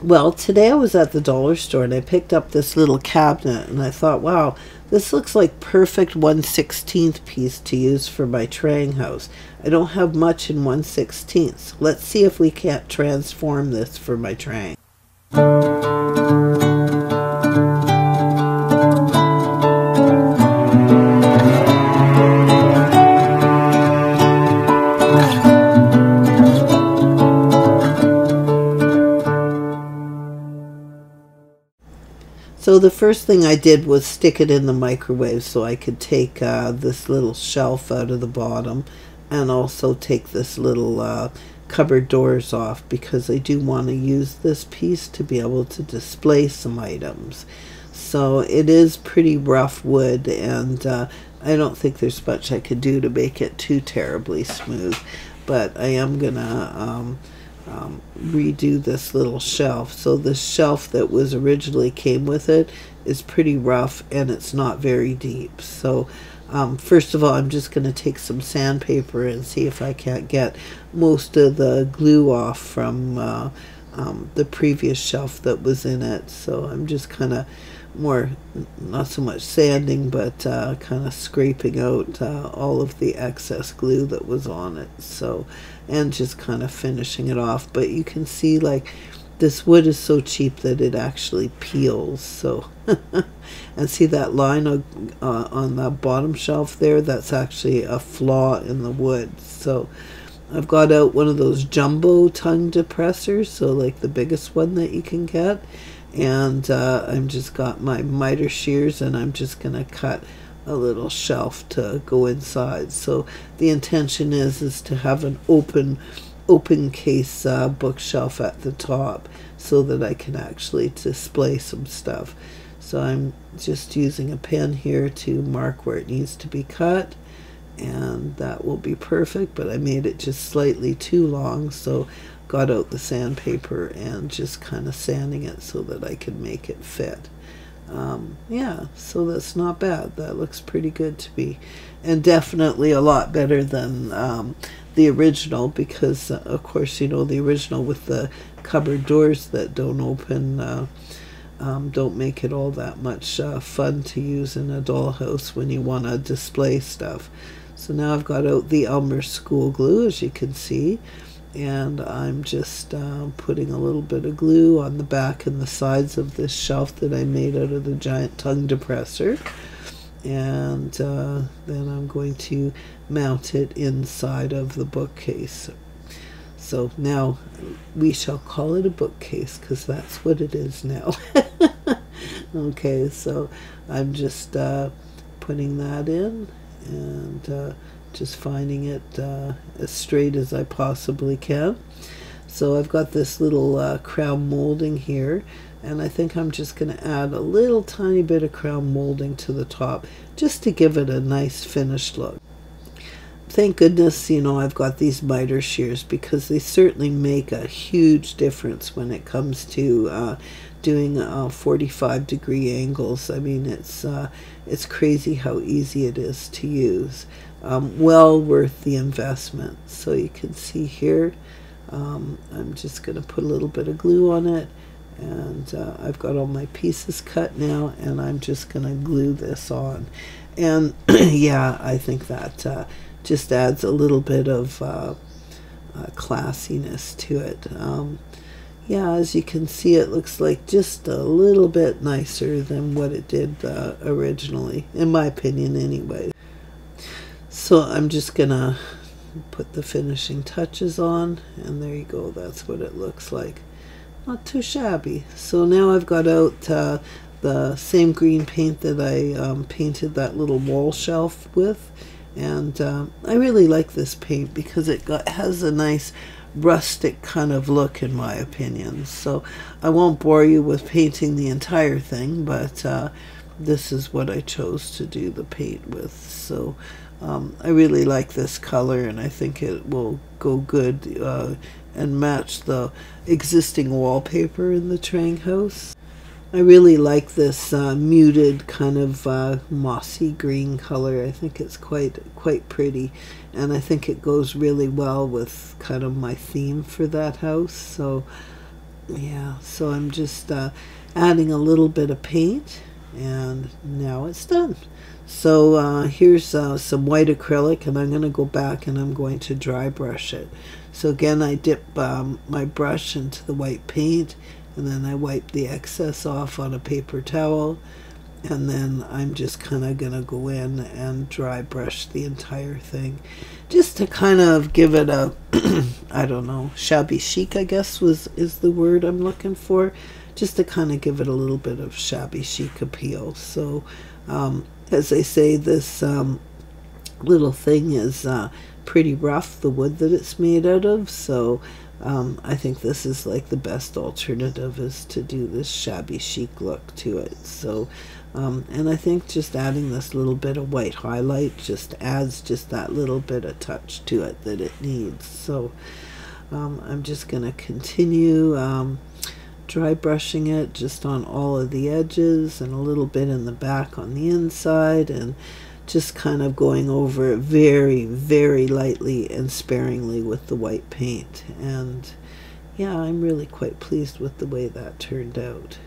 Well, today I was at the dollar store and I picked up this little cabinet and I thought, wow, this looks like perfect 1/16 piece to use for my traying house. I don't have much in 1/16. Let's see if we can't transform this for my traying. So the first thing I did was stick it in the microwave so I could take this little shelf out of the bottom, and also take this little cupboard doors off, because I do want to use this piece to be able to display some items. So it is pretty rough wood, and I don't think there's much I could do to make it too terribly smooth, but I am gonna redo this little shelf. So the shelf that was originally came with it is pretty rough and it's not very deep. So first of all, I'm just going to take some sandpaper and see if I can't get most of the glue off from the previous shelf that was in it. So I'm just kind of not so much sanding, but kind of scraping out all of the excess glue that was on it. So, and just kind of finishing it off. But you can see, like, this wood is so cheap that it actually peels. So, and see that line on the bottom shelf there? That's actually a flaw in the wood. So I've got out one of those jumbo tongue depressors, so like the biggest one that you can get. And I'm just got my miter shears, and I'm just gonna cut a little shelf to go inside. So the intention is to have an open case bookshelf at the top, so that I can actually display some stuff. So I'm just using a pen here to mark where it needs to be cut, and that will be perfect. But I made it just slightly too long, so got out the sandpaper and just kind of sanding it so that I can make it fit. Yeah, so that's not bad. That looks pretty good to me, and definitely a lot better than the original, because of course, you know, the original with the cupboard doors that don't open don't make it all that much fun to use in a dollhouse when you want to display stuff. So now I've got out the Elmer school glue, as you can see, and I'm just putting a little bit of glue on the back and the sides of this shelf that I made out of the giant tongue depressor, and then I'm going to mount it inside of the bookcase. So now we shall call it a bookcase, because that's what it is now. Okay, so I'm just putting that in, and just finding it as straight as I possibly can. So I've got this little crown molding here, and I think I'm just going to add a little tiny bit of crown molding to the top, just to give it a nice finished look. Thank goodness, you know, I've got these miter shears, because they certainly make a huge difference when it comes to doing 45-degree angles. I mean, it's crazy how easy it is to use. Well worth the investment. So you can see here, I'm just going to put a little bit of glue on it, and I've got all my pieces cut now, and I'm just going to glue this on. And yeah, I think that just adds a little bit of classiness to it. Yeah, as you can see, it looks like just a little bit nicer than what it did originally, in my opinion anyway. So I'm just gonna put the finishing touches on, and there you go, that's what it looks like. Not too shabby. So now I've got out the same green paint that I painted that little wall shelf with, and I really like this paint because it has a nice rustic kind of look, in my opinion. So I won't bore you with painting the entire thing, but this is what I chose to do the paint with. So I really like this color, and I think it will go good and match the existing wallpaper in the traying house. I really like this muted kind of mossy green color. I think it's quite pretty, and I think it goes really well with kind of my theme for that house. So Yeah, so I'm just adding a little bit of paint, and now it's done. So here's some white acrylic, and I'm going to go back and I'm going to dry brush it. So again, I dip my brush into the white paint, and then I wipe the excess off on a paper towel, and then I'm just kind of going to go in and dry brush the entire thing, just to kind of give it a I don't know, shabby chic, I guess is the word I'm looking for, just to kind of give it a little bit of shabby chic appeal. So as they say, this little thing is pretty rough, the wood that it's made out of, so I think this is like the best alternative, is to do this shabby chic look to it. So and I think just adding this little bit of white highlight just adds just that little bit of touch to it that it needs. So I'm just going to continue dry brushing it just on all of the edges and a little bit in the back on the inside, and just kind of going over it very, very lightly and sparingly with the white paint. And yeah, I'm really quite pleased with the way that turned out.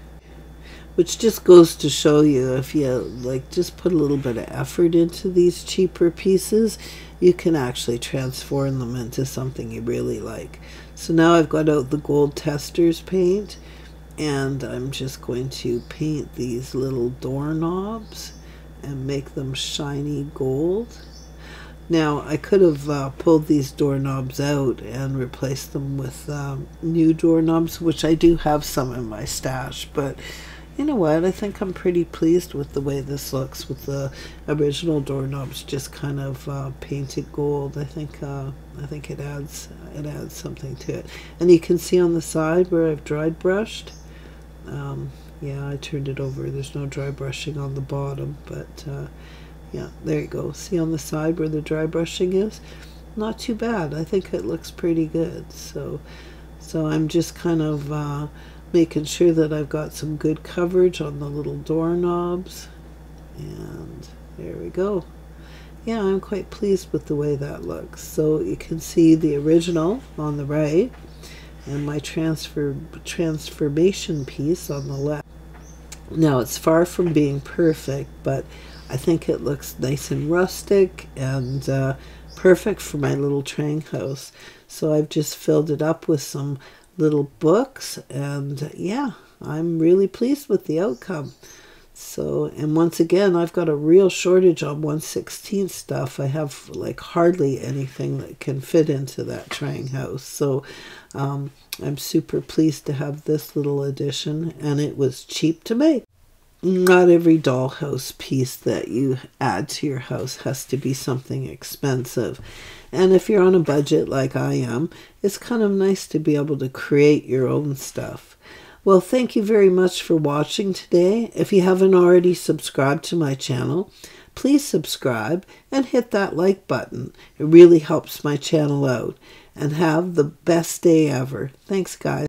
Which just goes to show you, if you like just put a little bit of effort into these cheaper pieces, you can actually transform them into something you really like. So now I've got out the gold testers paint, and I'm just going to paint these little doorknobs and make them shiny gold. Now I could have pulled these doorknobs out and replaced them with new doorknobs, which I do have some in my stash, but you know what, I think I'm pretty pleased with the way this looks with the original doorknobs just kind of painted gold. I think it adds something to it. And you can see on the side where I've dry brushed, yeah, I turned it over, there's no dry brushing on the bottom, but yeah, there you go. See on the side where the dry brushing is? Not too bad. I think it looks pretty good. So I'm just kind of making sure that I've got some good coverage on the little doorknobs, and there we go. Yeah, I'm quite pleased with the way that looks. So you can see the original on the right and my transformation piece on the left. Now it's far from being perfect, but I think it looks nice and rustic and perfect for my little train house. So I've just filled it up with some little books, and yeah, I'm really pleased with the outcome. So, and once again, I've got a real shortage on 1/16 stuff. I have like hardly anything that can fit into that train house. So I'm super pleased to have this little addition, and it was cheap to make. Not every dollhouse piece that you add to your house has to be something expensive. And if you're on a budget like I am, it's kind of nice to be able to create your own stuff. Well, thank you very much for watching today. If you haven't already subscribed to my channel, please subscribe and hit that like button. It really helps my channel out. And have the best day ever. Thanks, guys.